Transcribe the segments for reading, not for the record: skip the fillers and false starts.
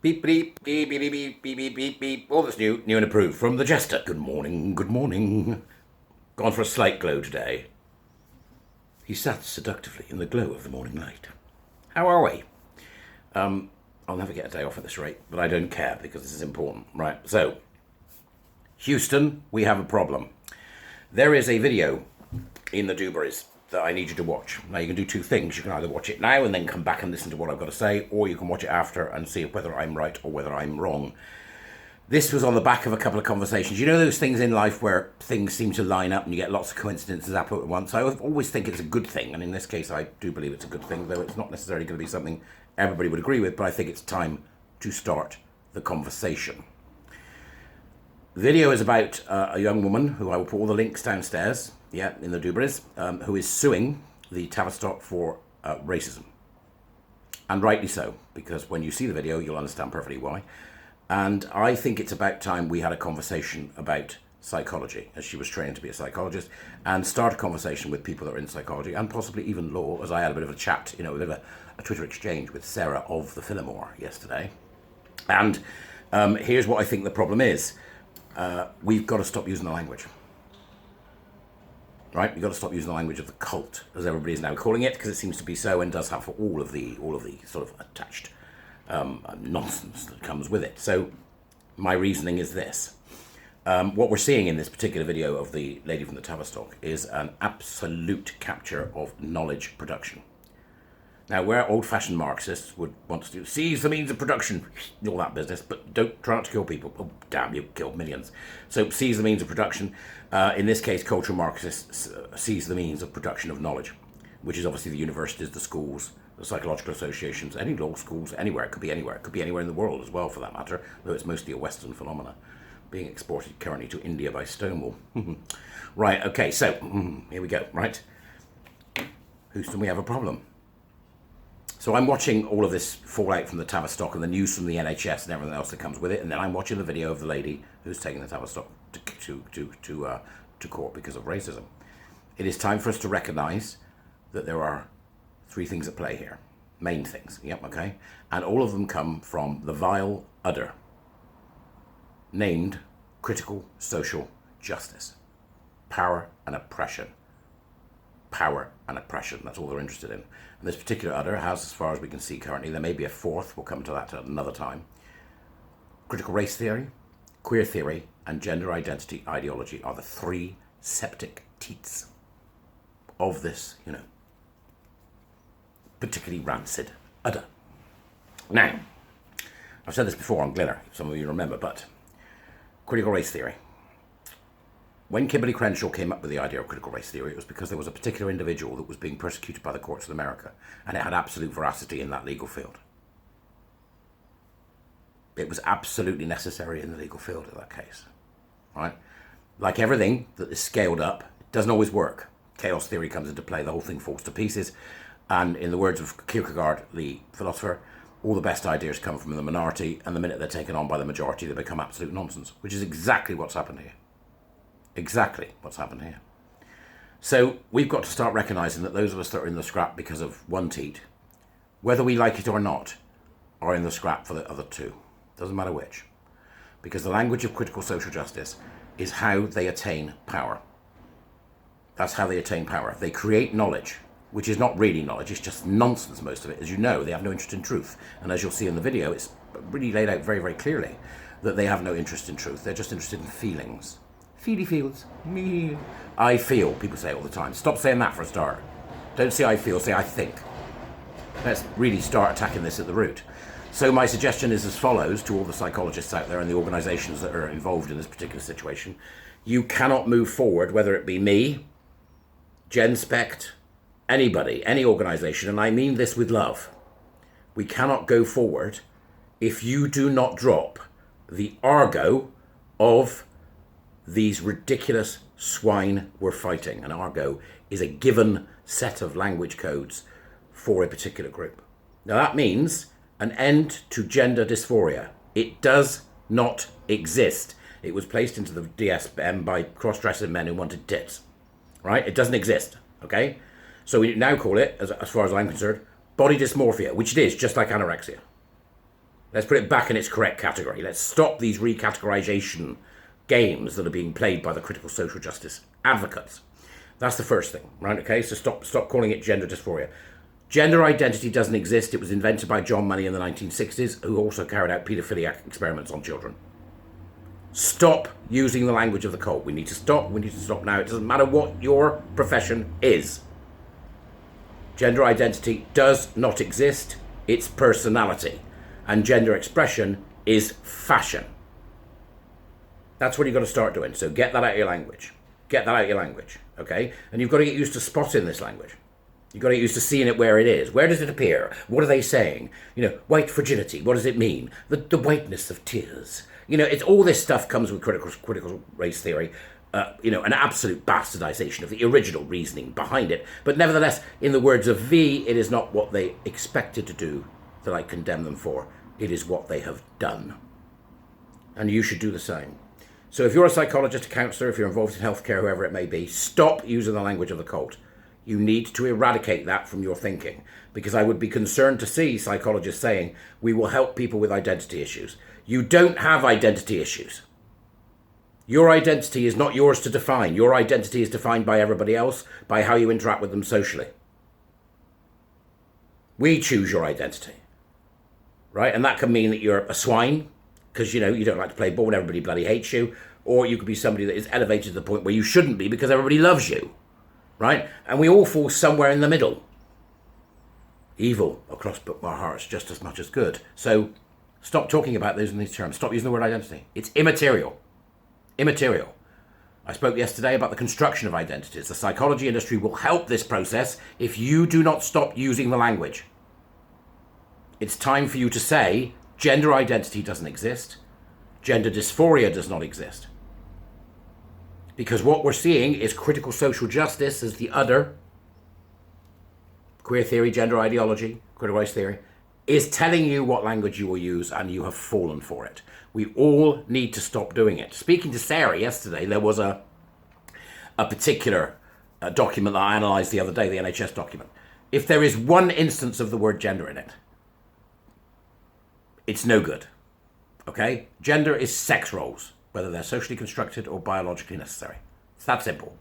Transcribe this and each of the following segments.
Beep, beep, beep, beep, beep, beep, beep, beep, beep. All that's new and approved from the Jester. Good morning, good morning. Gone for a slight glow today. He sat seductively in the glow of the morning light. How are we? I'll never get a day off at this rate, but I don't care because this is important. Right, so, Houston, we have a problem. There is a video in the Dewberries that I need you to watch. Now, you can do two things. You can either watch it now and then come back and listen to what I've got to say, or you can watch it after and see whether I'm right or whether I'm wrong. This was on the back of a couple of conversations. You know those things in life where things seem to line up and you get lots of coincidences happen at once? I always think it's a good thing, and in this case I do believe it's a good thing, though it's not necessarily going to be something everybody would agree with, but I think it's time to start the conversation. The video is about a young woman who I will put all the links downstairs, in the Dewberries, who is suing the Tavistock for racism. And rightly so, because when you see the video, you'll understand perfectly why. And I think it's about time we had a conversation about psychology, as she was trained to be a psychologist, and start a conversation with people that are in psychology, and possibly even law, as I had a bit of a chat, a bit of a Twitter exchange with Sarah of the Phillimore yesterday. And here's what I think the problem is. We've got to stop using the language. Right? We've got to stop using the language of the cult, as everybody is now calling it, because it seems to be so and does have for all of the sort of attached nonsense that comes with it. So my reasoning is this. What we're seeing in this particular video of the lady from the Tavistock is an absolute capture of knowledge production. Now, where old-fashioned Marxists would want to do seize the means of production, all that business, but don't try not to kill people. Oh, damn, you killed millions. So seize the means of production. In this case, cultural Marxists seize the means of production of knowledge, which is obviously the universities, the schools, the psychological associations, any law schools, anywhere. It could be anywhere. It could be anywhere in the world as well, for that matter, though it's mostly a Western phenomenon, being exported currently to India by Stonewall. Right, okay, so here we go, right? Houston, we have a problem. So I'm watching all of this fallout from the Tavistock and the news from the NHS and everything else that comes with it, and then I'm watching the video of the lady who's taking the Tavistock to court because of racism. It is time for us to recognise that there are three things at play here. Main things, okay? And all of them come from the vile udder named critical social justice. Power and oppression. Power and oppression, that's all they're interested in. And this particular udder has, as far as we can see currently, there may be a fourth, we'll come to that at another time. Critical race theory, queer theory, and gender identity ideology are the three septic teats of this, particularly rancid udder. Now, I've said this before on Glinner, some of you remember, but critical race theory. When Kimberly Crenshaw came up with the idea of critical race theory, it was because there was a particular individual that was being persecuted by the courts of America, and it had absolute veracity in that legal field. It was absolutely necessary in the legal field in that case, right? Like everything that is scaled up, it doesn't always work. Chaos theory comes into play, the whole thing falls to pieces, and in the words of Kierkegaard, the philosopher, all the best ideas come from the minority, and the minute they're taken on by the majority, they become absolute nonsense, which is exactly what's happened here. Exactly what's happened here. So we've got to start recognising that those of us that are in the scrap because of one teat, whether we like it or not, are in the scrap for the other two. Doesn't matter which. Because the language of critical social justice is how they attain power. That's how they attain power. They create knowledge, which is not really knowledge, it's just nonsense, most of it. As you know, they have no interest in truth. And as you'll see in the video, it's really laid out very, very clearly that they have no interest in truth. They're just interested in feelings. Feely feels. Me. I feel, people say all the time. Stop saying that for a start. Don't say I feel, say I think. Let's really start attacking this at the root. So my suggestion is as follows to all the psychologists out there and the organisations that are involved in this particular situation. You cannot move forward, whether it be me, Gen Spect, anybody, any organisation, and I mean this with love. We cannot go forward if you do not drop the argot of these ridiculous swine we're fighting. And argot is a given set of language codes for a particular group. Now that means an end to gender dysphoria. It does not exist. It was placed into the DSM by cross-dressing men who wanted tits. Right? It doesn't exist. Okay? So we now call it, as far as I'm concerned, body dysmorphia, which it is, just like anorexia. Let's put it back in its correct category. Let's stop these recategorization games that are being played by the critical social justice advocates. That's the first thing, right? Okay, so stop calling it gender dysphoria. Gender identity doesn't exist. It was invented by John Money in the 1960s, who also carried out paedophiliac experiments on children. Stop using the language of the cult. We need to stop. We need to stop now. It doesn't matter what your profession is. Gender identity does not exist. It's personality. And gender expression is fashion. That's what you've got to start doing. So get that out of your language. Get that out of your language, okay? And you've got to get used to spotting this language. You've got to get used to seeing it where it is. Where does it appear? What are they saying? White fragility. What does it mean? The whiteness of tears. It's all this stuff comes with critical race theory. An absolute bastardization of the original reasoning behind it. But nevertheless, in the words of V, it is not what they expected to do that I condemn them for. It is what they have done. And you should do the same. So if you're a psychologist, a counsellor, if you're involved in healthcare, whoever it may be, stop using the language of the cult. You need to eradicate that from your thinking, because I would be concerned to see psychologists saying, we will help people with identity issues. You don't have identity issues. Your identity is not yours to define. Your identity is defined by everybody else, by how you interact with them socially. We choose your identity, right? And that can mean that you're a swine, because, you don't like to play ball and everybody bloody hates you, or you could be somebody that is elevated to the point where you shouldn't be because everybody loves you. Right? And we all fall somewhere in the middle. Evil across our hearts just as much as good. So stop talking about those in these terms. Stop using the word identity. It's immaterial. Immaterial. I spoke yesterday about the construction of identities. The psychology industry will help this process if you do not stop using the language. It's time for you to say gender identity doesn't exist. Gender dysphoria does not exist. Because what we're seeing is critical social justice as the other, queer theory, gender ideology, critical race theory, is telling you what language you will use, and you have fallen for it. We all need to stop doing it. Speaking to Sarah yesterday, there was a particular document that I analysed the other day, the NHS document. If there is one instance of the word gender in it, it's no good. Okay? Gender is sex roles, whether they're socially constructed or biologically necessary. It's that simple.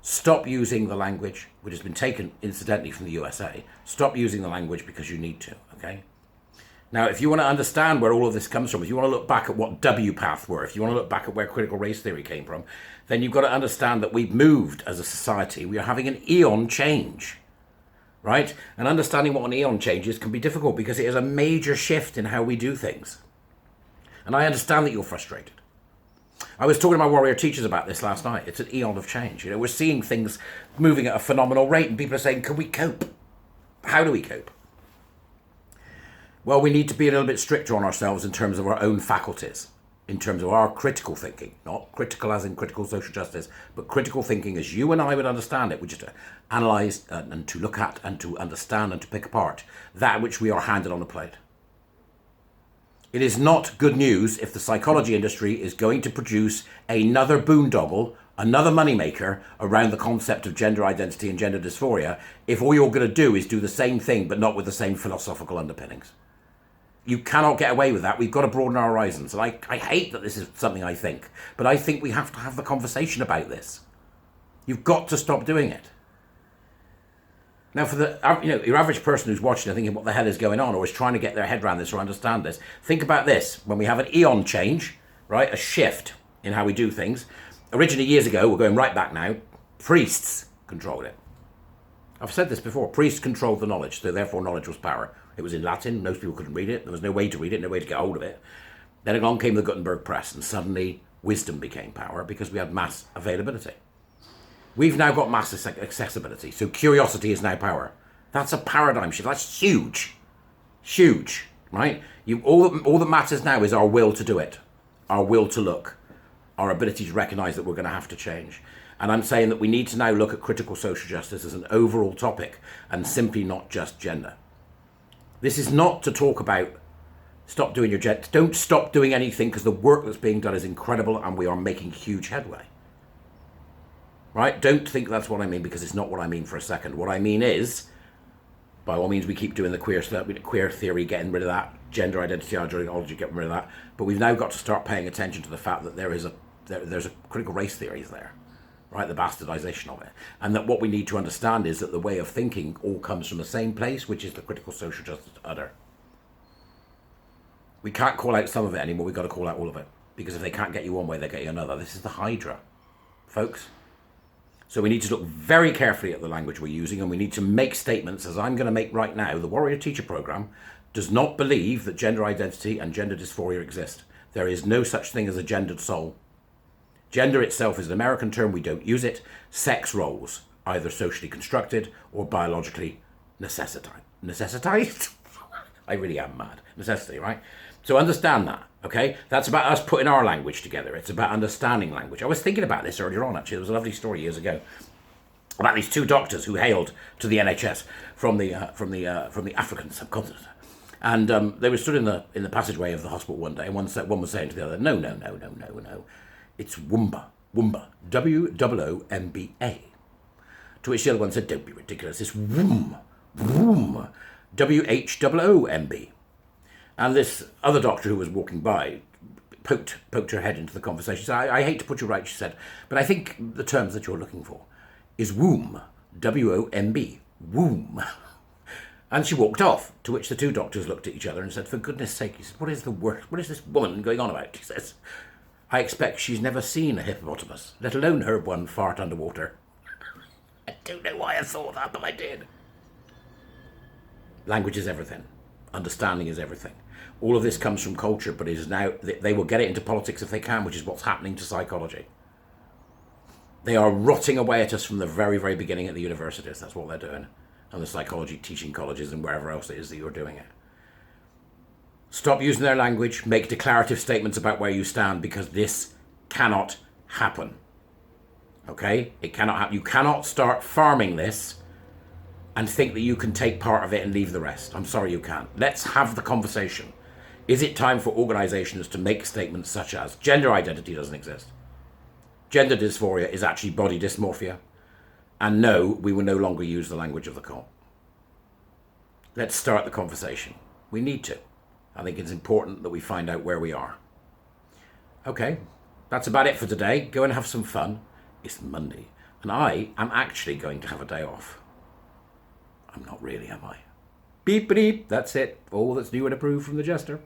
Stop using the language, which has been taken incidentally from the USA. Stop using the language because you need to, okay? Now, if you want to understand where all of this comes from, if you want to look back at what WPATH were, if you want to look back at where critical race theory came from, then you've got to understand that we've moved as a society. We are having an eon change, right? And understanding what an eon change is can be difficult because it is a major shift in how we do things. And I understand that you're frustrated. I was talking to my warrior teachers about this last night. It's an eon of change. We're seeing things moving at a phenomenal rate, and people are saying, can we cope? How do we cope? Well, we need to be a little bit stricter on ourselves in terms of our own faculties, in terms of our critical thinking, not critical as in critical social justice, but critical thinking as you and I would understand it, which is to analyse and to look at and to understand and to pick apart that which we are handed on a plate. It is not good news if the psychology industry is going to produce another boondoggle, another moneymaker around the concept of gender identity and gender dysphoria, if all you're going to do is do the same thing but not with the same philosophical underpinnings. You cannot get away with that. We've got to broaden our horizons. And I hate that this is something I think, but I think we have to have the conversation about this. You've got to stop doing it. Now, for your average person who's watching and thinking what the hell is going on, or is trying to get their head around this or understand this, think about this. When we have an eon change, right, a shift in how we do things, originally years ago, we're going right back now, priests controlled it. I've said this before, priests controlled the knowledge, so therefore knowledge was power. It was in Latin, most people couldn't read it, there was no way to read it, no way to get hold of it. Then along came the Gutenberg press, and suddenly wisdom became power because we had mass availability. We've now got mass accessibility, so curiosity is now power. That's a paradigm shift. That's huge. Huge, right? All that matters now is our will to do it, our will to look, our ability to recognise that we're going to have to change. And I'm saying that we need to now look at critical social justice as an overall topic and simply not just gender. This is not to talk about don't stop doing anything, because the work that's being done is incredible and we are making huge headway. Right? Don't think that's what I mean, because it's not what I mean for a second. What I mean is, By all means, we keep doing the queer stuff, queer theory, getting rid of that, gender identity ideology, getting rid of that. But we've now got to start paying attention to the fact that there's a critical race theory there, right? The bastardization of it. And that what we need to understand is that the way of thinking all comes from the same place, which is the critical social justice other. We can't call out some of it anymore, we've got to call out all of it. Because if they can't get you one way, they get you another. This is the Hydra, folks. So we need to look very carefully at the language we're using, and we need to make statements, as I'm going to make right now. The Warrior Teacher Program does not believe that gender identity and gender dysphoria exist. There is no such thing as a gendered soul. Gender itself is an American term, we don't use it. Sex roles, either socially constructed or biologically necessitized? I really am mad. Necessity, right? So understand that, okay? That's about us putting our language together. It's about understanding language. I was thinking about this earlier on, actually. There was a lovely story years ago about these two doctors who hailed to the NHS from the African subcontinent. And they were stood in the passageway of the hospital one day, and one was saying to the other, no. It's Woomba. WOOMBA. To which the other one said, don't be ridiculous. It's Woom. WHOOMB. And this other doctor who was walking by poked her head into the conversation. She said, I hate to put you right, she said, but I think the terms that you're looking for is womb. WOMB. Womb. And she walked off, to which the two doctors looked at each other and said, for goodness sake, he said, what is this woman going on about? She says, I expect she's never seen a hippopotamus, let alone heard one fart underwater. I don't know why I thought that, but I did. Language is everything. Understanding is everything. All of this comes from culture, but it is now, they will get it into politics if they can, which is what's happening to psychology. They are rotting away at us from the very, very beginning at the universities. That's what they're doing. And the psychology teaching colleges and wherever else it is that you're doing it. Stop using their language. Make declarative statements about where you stand, because this cannot happen. Okay? It cannot happen. You cannot start farming this and think that you can take part of it and leave the rest. I'm sorry, you can't. Let's have the conversation. Is it time for organisations to make statements such as gender identity doesn't exist? Gender dysphoria is actually body dysmorphia. And no, we will no longer use the language of the cult. Let's start the conversation. We need to. I think it's important that we find out where we are. Okay, that's about it for today. Go and have some fun. It's Monday, and I am actually going to have a day off. I'm not really, am I? Beep, beep, that's it. All that's new and approved from the Jester.